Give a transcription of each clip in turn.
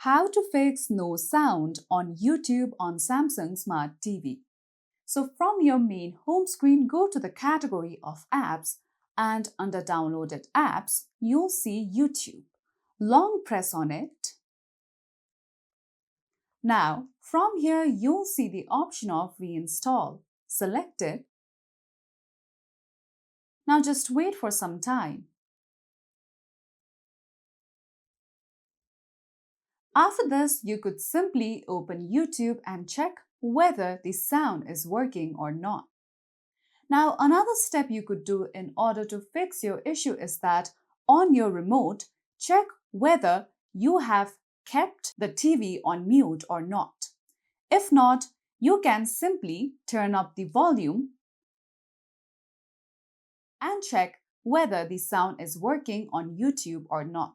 How to fix no sound on YouTube on Samsung Smart TV. So from your main home screen, go to the category of apps and under downloaded apps, you'll see YouTube. Long press on it. Now, from here, you'll see the option of reinstall. Select it. Now just wait for some time. After this, you could simply open YouTube and check whether the sound is working or not. Now, another step you could do in order to fix your issue is that on your remote, check whether you have kept the TV on mute or not. If not, you can simply turn up the volume and check whether the sound is working on YouTube or not.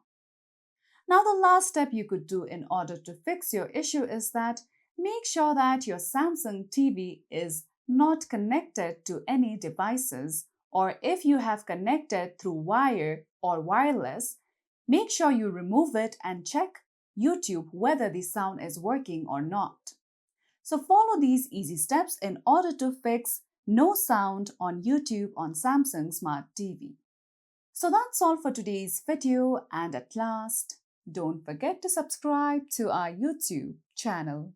Now, the last step you could do in order to fix your issue is that make sure that your Samsung TV is not connected to any devices, or if you have connected through wire or wireless, make sure you remove it and check YouTube whether the sound is working or not. So follow these easy steps in order to fix no sound on YouTube on Samsung Smart TV. So that's all for today's video, and at last, don't forget to subscribe to our YouTube channel.